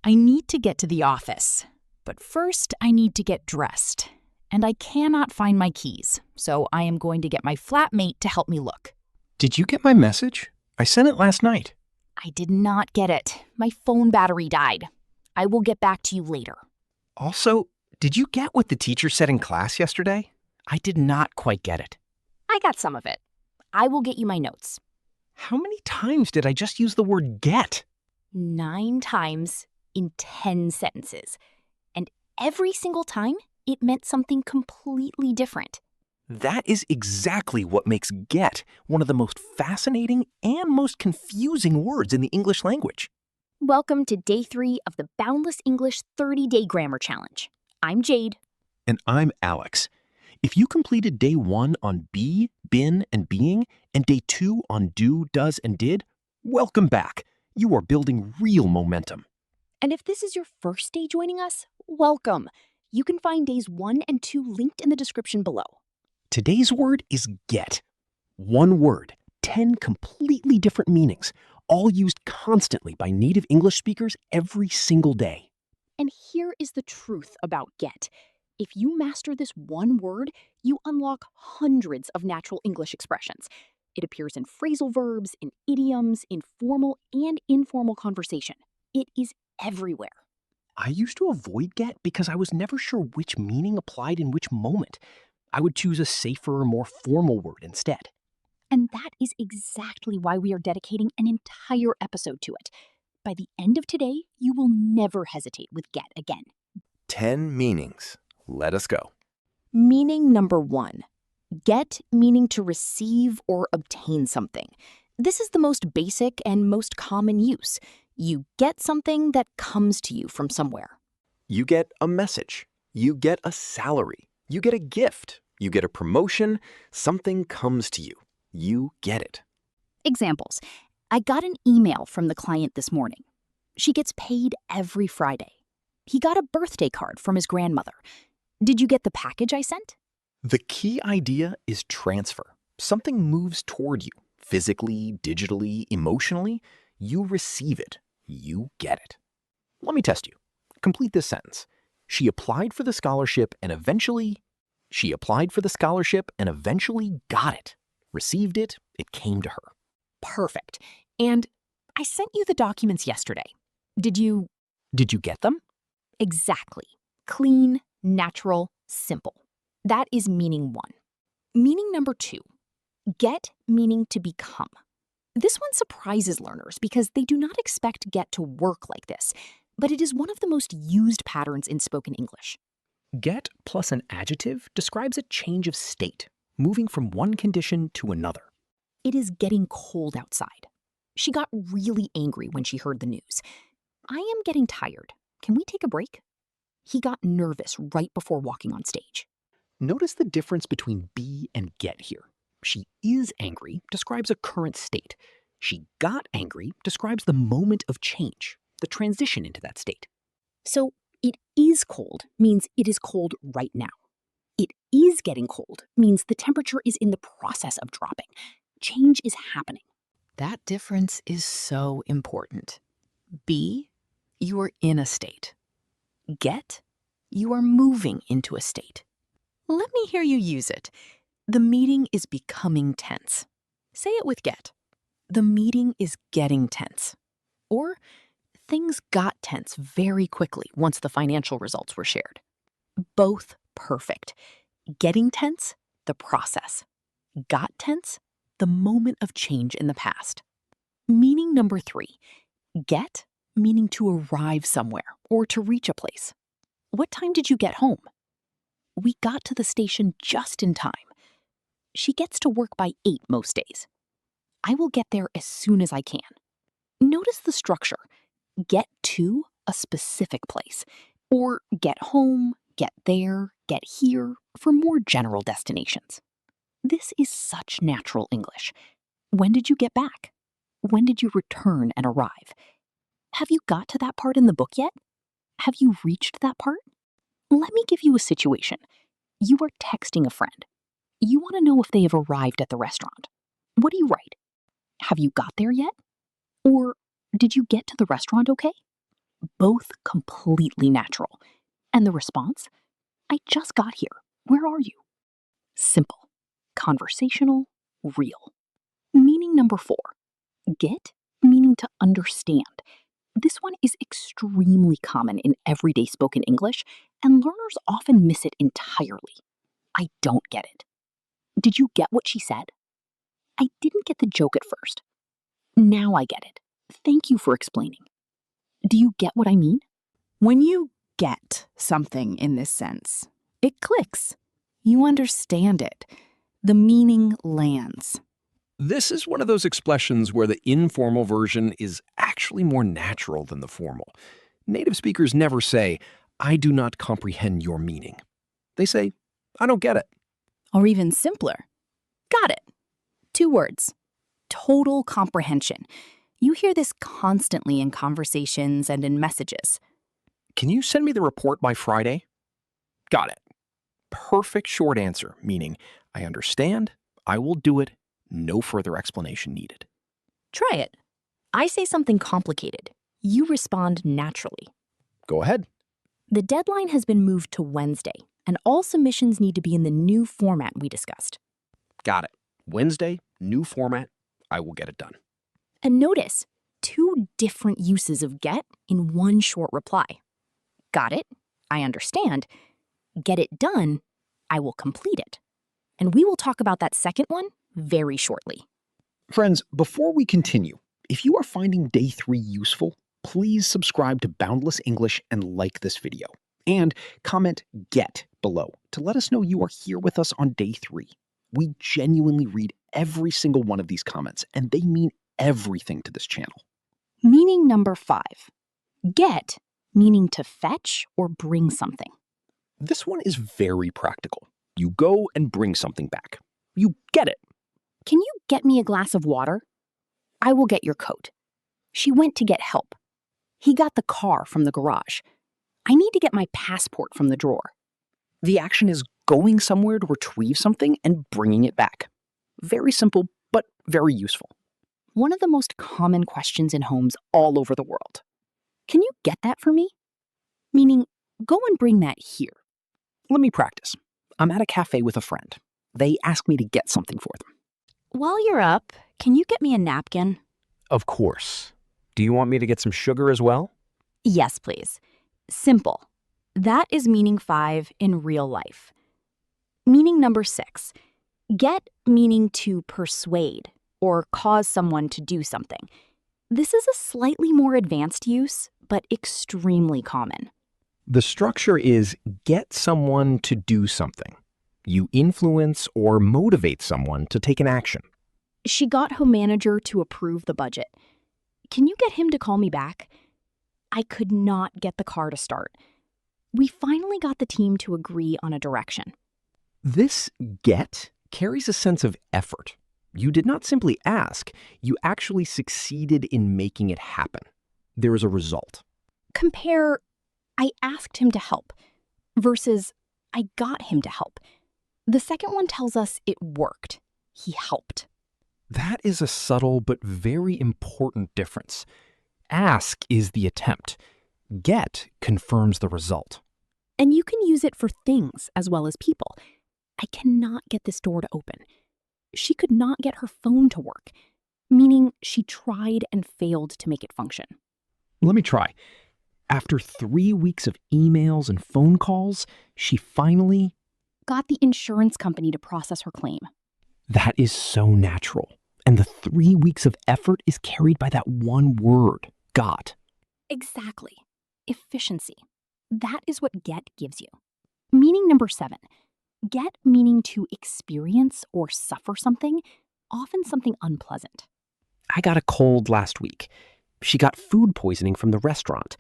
I need to get to the office, but first I need to get dressed. And I cannot find my keys, so I am going to get my flatmate to help me look. Did you get my message? I sent it last night. I did not get it. My phone battery died. I will get back to you later. Also, did you get what the teacher said in class yesterday? I did not quite get it. I got some of it. I will get you my notes. How many times did I just use the word get? 9 times in 10 sentences. And every single time, it meant something completely different. That is exactly what makes get one of the most fascinating and most confusing words in the English language. Welcome to Day 3 of the Boundless English 30-Day Grammar Challenge. I'm Jade. And I'm Alex. If you completed Day 1 on be, been, and being, and Day 2 on do, does, and did, welcome back. You are building real momentum. And if this is your first day joining us, welcome. You can find Days 1 and 2 linked in the description below. Today's word is get. One word, 10 completely different meanings, all used constantly by native English speakers every single day. And here is the truth about get. If you master this one word, you unlock hundreds of natural English expressions. It appears in phrasal verbs, in idioms, in formal and informal conversation. It is everywhere. I used to avoid get because I was never sure which meaning applied in which moment. I would choose a safer, more formal word instead. And that is exactly why we are dedicating an entire episode to it. By the end of today, you will never hesitate with get again. 10 meanings. Let us go. Meaning number 1. Get meaning to receive or obtain something. This is the most basic and most common use. You get something that comes to you from somewhere. You get a message. You get a salary. You get a gift. You get a promotion. Something comes to you. You get it. Examples. I got an email from the client this morning. She gets paid every Friday. He got a birthday card from his grandmother. Did you get the package I sent? The key idea is transfer. Something moves toward you, physically, digitally, emotionally. You receive it. You get it. Let me test you. Complete this sentence. She applied for the scholarship and eventually got it. Received it. It came to her. Perfect. And I sent you the documents yesterday. Did you get them? Exactly. Clean, natural, simple. That is meaning 1. Meaning number 2. Get meaning to become. This one surprises learners because they do not expect get to work like this, but it is one of the most used patterns in spoken English. Get plus an adjective describes a change of state, moving from one condition to another. It is getting cold outside. She got really angry when she heard the news. I am getting tired. Can we take a break? He got nervous right before walking on stage. Notice the difference between be and get here. She is angry describes a current state. She got angry describes the moment of change, the transition into that state. So it is cold means it is cold right now. It is getting cold means the temperature is in the process of dropping. Change is happening. That difference is so important. Be, you are in a state. Get, you are moving into a state. Let me hear you use it. The meeting is becoming tense. Say it with get. The meeting is getting tense. Or things got tense very quickly once the financial results were shared. Both perfect. Getting tense, the process. Got tense, the moment of change in the past. Meaning number 3. Get, meaning to arrive somewhere or to reach a place. What time did you get home? We got to the station just in time. She gets to work by 8 most days. I will get there as soon as I can. Notice the structure. Get to a specific place. Or get home, get there, get here for more general destinations. This is such natural English. When did you get back? When did you return and arrive? Have you got to that part in the book yet? Have you reached that part? Let me give you a situation. You are texting a friend. You want to know if they have arrived at the restaurant. What do you write? Have you got there yet? Or did you get to the restaurant okay? Both completely natural. And the response? I just got here. Where are you? Simple, conversational, real. Meaning number 4. Get, meaning to understand. This one is extremely common in everyday spoken English, and learners often miss it entirely. I don't get it. Did you get what she said? I didn't get the joke at first. Now I get it. Thank you for explaining. Do you get what I mean? When you get something in this sense, it clicks. You understand it. The meaning lands. This is one of those expressions where the informal version is actually more natural than the formal. Native speakers never say, I do not comprehend your meaning. They say, I don't get it. Or even simpler, got it. 2 words. Total comprehension. You hear this constantly in conversations and in messages. Can you send me the report by Friday? Got it. Perfect short answer, meaning I understand, I will do it, no further explanation needed. Try it. I say something complicated. You respond naturally. Go ahead. The deadline has been moved to Wednesday, and all submissions need to be in the new format we discussed. Got it. Wednesday, new format, I will get it done. And notice, 2 different uses of get in one short reply. Got it, I understand. Get it done, I will complete it. And we will talk about that second one very shortly. Friends, before we continue, if you are finding Day 3 useful, please subscribe to Boundless English and like this video. And comment GET below to let us know you are here with us on Day 3. We genuinely read every single one of these comments, and they mean everything to this channel. Meaning number 5. Get, meaning to fetch or bring something. This one is very practical. You go and bring something back. You get it. Can you get me a glass of water? I will get your coat. She went to get help. He got the car from the garage. I need to get my passport from the drawer. The action is going somewhere to retrieve something and bringing it back. Very simple, but very useful. One of the most common questions in homes all over the world. Can you get that for me? Meaning, go and bring that here. Let me practice. I'm at a cafe with a friend. They ask me to get something for them. While you're up, can you get me a napkin? Of course. Do you want me to get some sugar as well? Yes, please. Simple. That is meaning 5 in real life. Meaning number 6. Get, meaning to persuade or cause someone to do something. This is a slightly more advanced use, but extremely common. The structure is get someone to do something. You influence or motivate someone to take an action. She got her manager to approve the budget. Can you get him to call me back? I could not get the car to start. We finally got the team to agree on a direction. This get carries a sense of effort. You did not simply ask, you actually succeeded in making it happen. There is a result. Compare, I asked him to help, versus I got him to help. The second one tells us it worked. He helped. That is a subtle but very important difference. Ask is the attempt. Get confirms the result. And you can use it for things as well as people. I cannot get this door to open. She could not get her phone to work, meaning she tried and failed to make it function. Let me try. After 3 weeks of emails and phone calls, she finally got the insurance company to process her claim. That is so natural. And the 3 weeks of effort is carried by that one word, got. Exactly. Efficiency. That is what get gives you. Meaning number 7. Get meaning to experience or suffer something, often something unpleasant. I got a cold last week. She got food poisoning from the restaurant.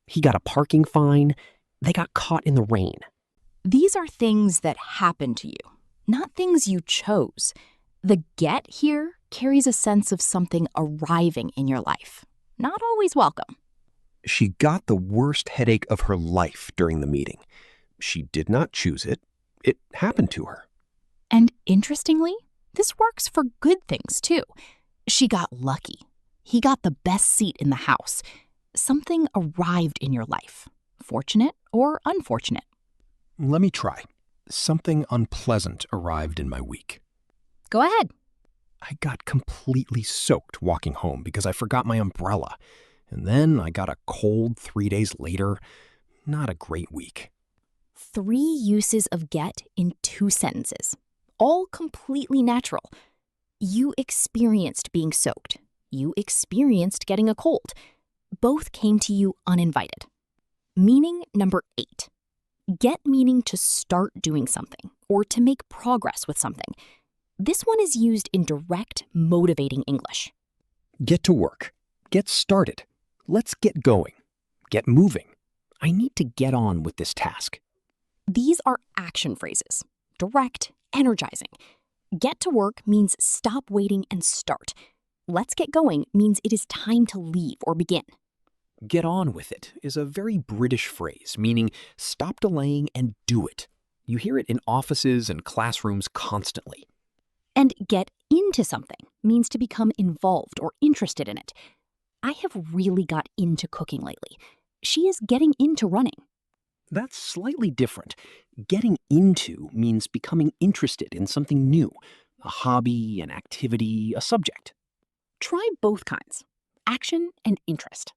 He got a parking fine. They got caught in the rain. These are things that happen to you, not things you chose. The get here carries a sense of something arriving in your life. Not always welcome. She got the worst headache of her life during the meeting. She did not choose it. It happened to her. And interestingly, this works for good things too. She got lucky. He got the best seat in the house. Something arrived in your life, fortunate or unfortunate. Let me try. Something unpleasant arrived in my week. Go ahead. I got completely soaked walking home because I forgot my umbrella. And then I got a cold 3 days later. Not a great week. 3 uses of get in 2 sentences, all completely natural. You experienced being soaked. You experienced getting a cold. Both came to you uninvited. Meaning number 8. Get meaning to start doing something or to make progress with something. This one is used in direct, motivating English. Get to work. Get started. Let's get going. Get moving. I need to get on with this task. These are action phrases. Direct, energizing. Get to work means stop waiting and start. Let's get going means it is time to leave or begin. Get on with it is a very British phrase, meaning stop delaying and do it. You hear it in offices and classrooms constantly. And get into something means to become involved or interested in it. I have really got into cooking lately. She is getting into running. That's slightly different. Getting into means becoming interested in something new, a hobby, an activity, a subject. Try both kinds, action and interest.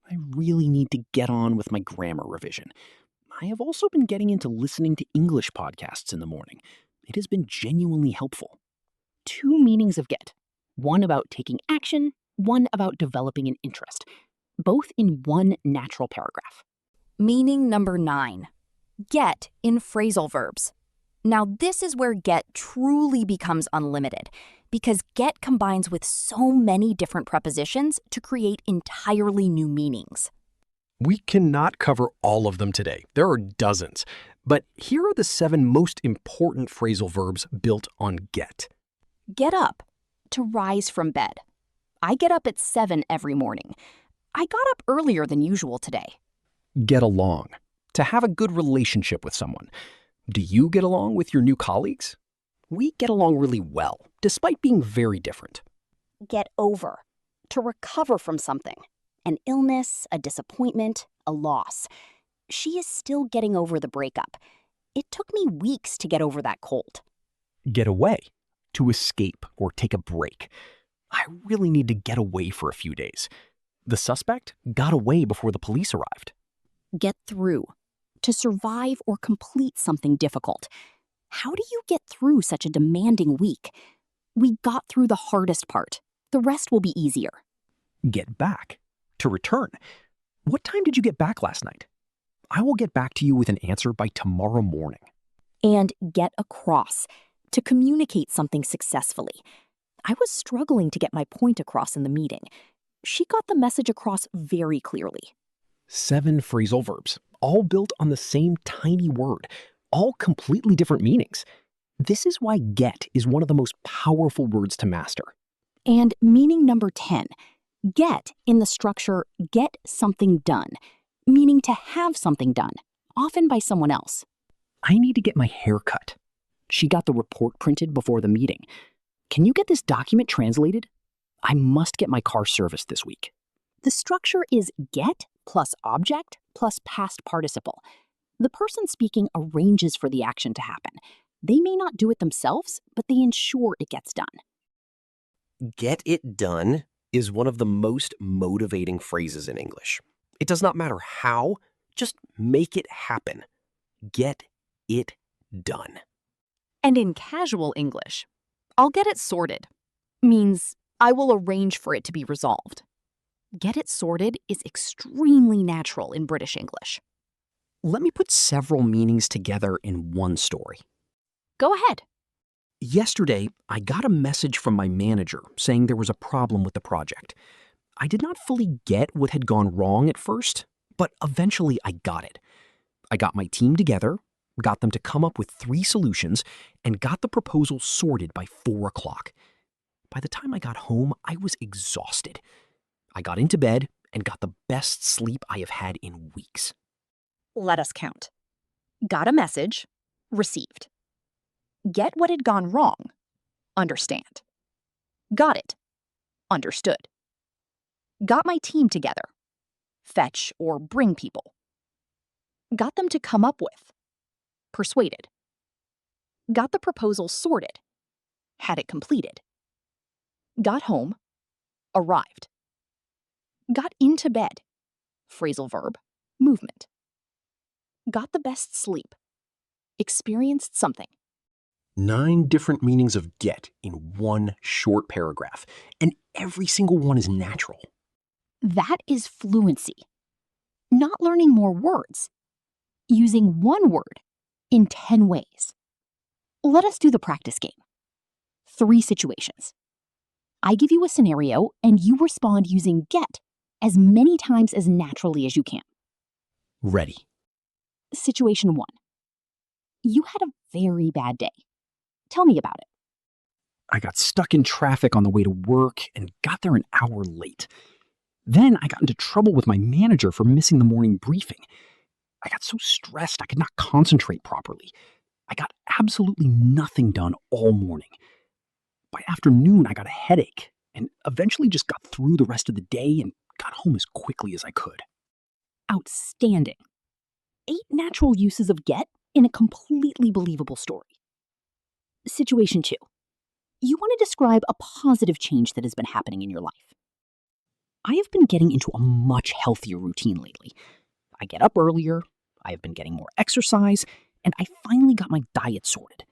I really need to get on with my grammar revision. I have also been getting into listening to English podcasts in the morning. It has been genuinely helpful. 2 meanings of get. One about taking action, one about developing an interest. Both in one natural paragraph. Meaning number 9. Get in phrasal verbs. Now this is where get truly becomes unlimited because get combines with so many different prepositions to create entirely new meanings. We cannot cover all of them today. There are dozens. But here are the 7 most important phrasal verbs built on get. Get up, to rise from bed. I get up at 7 every morning. I got up earlier than usual today. Get along, to have a good relationship with someone. Do you get along with your new colleagues? We get along really well, despite being very different. Get over, to recover from something. An illness, a disappointment, a loss. She is still getting over the breakup. It took me weeks to get over that cold. Get away, to escape or take a break. I really need to get away for a few days. The suspect got away before the police arrived. Get through, to survive or complete something difficult. How do you get through such a demanding week? We got through the hardest part. The rest will be easier. Get back, to return. What time did you get back last night? I will get back to you with an answer by tomorrow morning. And get across, to communicate something successfully. I was struggling to get my point across in the meeting. She got the message across very clearly. 7 phrasal verbs, all built on the same tiny word, all completely different meanings. This is why get is one of the most powerful words to master. And meaning number 10, get in the structure get something done, meaning to have something done, often by someone else. I need to get my hair cut. She got the report printed before the meeting. Can you get this document translated? I must get my car serviced this week. The structure is get plus object plus past participle. The person speaking arranges for the action to happen. They may not do it themselves, but they ensure it gets done. Get it done is one of the most motivating phrases in English. It does not matter how, just make it happen. Get it done. And in casual English, I'll get it sorted means I will arrange for it to be resolved. Get it sorted is extremely natural in British English. Let me put several meanings together in one story. Go ahead. Yesterday, I got a message from my manager saying there was a problem with the project. I did not fully get what had gone wrong at first, but eventually I got it. I got my team together, got them to come up with 3 solutions, and got the proposal sorted by 4 o'clock. By the time I got home, I was exhausted. I got into bed and got the best sleep I have had in weeks. Let us count. Got a message, received. Get what had gone wrong, understand. Got it, understood. Got my team together, fetch, or bring people. Got them to come up with. Persuaded. Got the proposal sorted. Had it completed. Got home. Arrived. Got into bed. Phrasal verb, movement. Got the best sleep. Experienced something. 9 different meanings of get in one short paragraph, and every single one is natural. That is fluency. Not learning more words. Using one word in 10 ways. Let us do the practice game. 3 situations. I give you a scenario and you respond using get as many times as naturally as you can. Ready. Situation 1. You had a very bad day. Tell me about it. I got stuck in traffic on the way to work and got there an hour late. Then I got into trouble with my manager for missing the morning briefing. I got so stressed I could not concentrate properly. I got absolutely nothing done all morning. By afternoon, I got a headache and eventually just got through the rest of the day and got home as quickly as I could. Outstanding. 8 natural uses of get in a completely believable story. Situation 2. You want to describe a positive change that has been happening in your life. I have been getting into a much healthier routine lately. I get up earlier, I have been getting more exercise, and I finally got my diet sorted.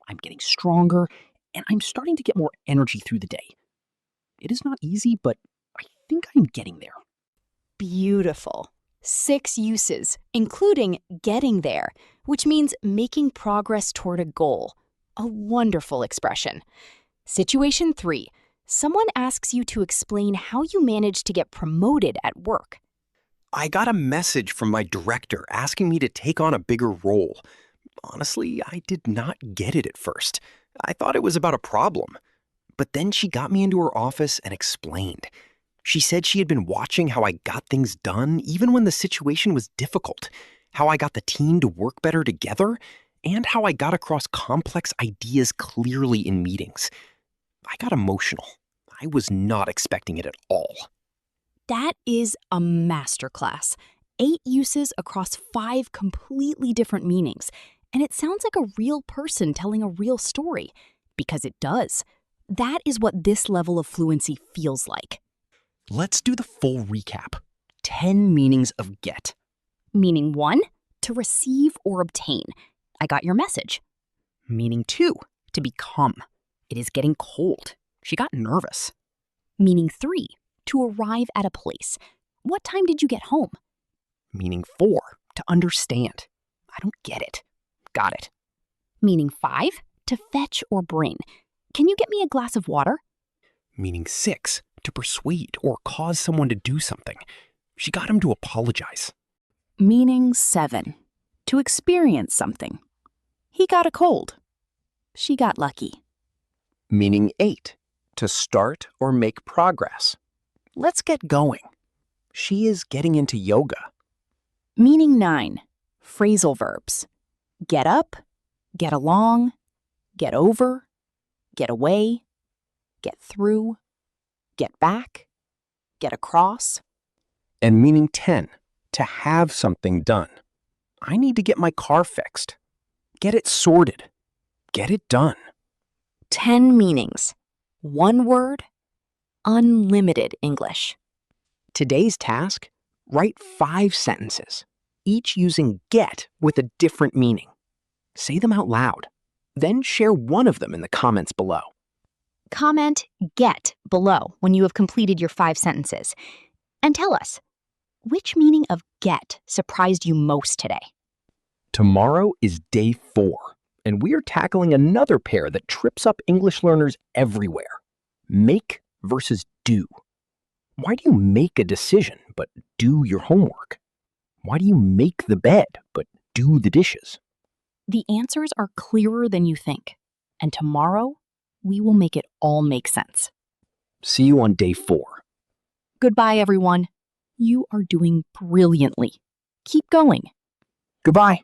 I'm getting stronger, and I'm starting to get more energy through the day. It is not easy, but I think I'm getting there. Beautiful. 6 uses, including getting there, which means making progress toward a goal. A wonderful expression. Situation 3. Someone asks you to explain how you managed to get promoted at work. I got a message from my director asking me to take on a bigger role. Honestly, I did not get it at first. I thought it was about a problem. But then she got me into her office and explained. She said she had been watching how I got things done even when the situation was difficult, how I got the team to work better together, and how I got across complex ideas clearly in meetings. I got emotional. I was not expecting it at all. That is a masterclass. 8 uses across 5 completely different meanings. And it sounds like a real person telling a real story. Because it does. That is what this level of fluency feels like. Let's do the full recap. 10 meanings of get. Meaning 1, to receive or obtain. I got your message. Meaning 2, to become. It is getting cold. She got nervous. Meaning 3, to arrive at a place. What time did you get home? Meaning 4, to understand. I don't get it. Got it. Meaning 5, to fetch or bring. Can you get me a glass of water? Meaning 6, to persuade or cause someone to do something. She got him to apologize. Meaning 7. To experience something. He got a cold. She got lucky. Meaning 8, to start or make progress. Let's get going. She is getting into yoga. Meaning 9. Phrasal verbs. Get up, get along, get over, get away, get through, get back, get across. And meaning 10, to have something done. I need to get my car fixed. Get it sorted. Get it done. 10 meanings. 1 word. Unlimited English. Today's task, write 5 sentences, each using get with a different meaning. Say them out loud. Then share one of them in the comments below. Comment get below when you have completed your 5 sentences. And tell us, which meaning of get surprised you most today? Tomorrow is day 4, and we are tackling another pair that trips up English learners everywhere. Make versus do. Why do you make a decision but do your homework? Why do you make the bed but do the dishes? The answers are clearer than you think. And tomorrow, we will make it all make sense. See you on day 4. Goodbye, everyone. You are doing brilliantly. Keep going. Goodbye.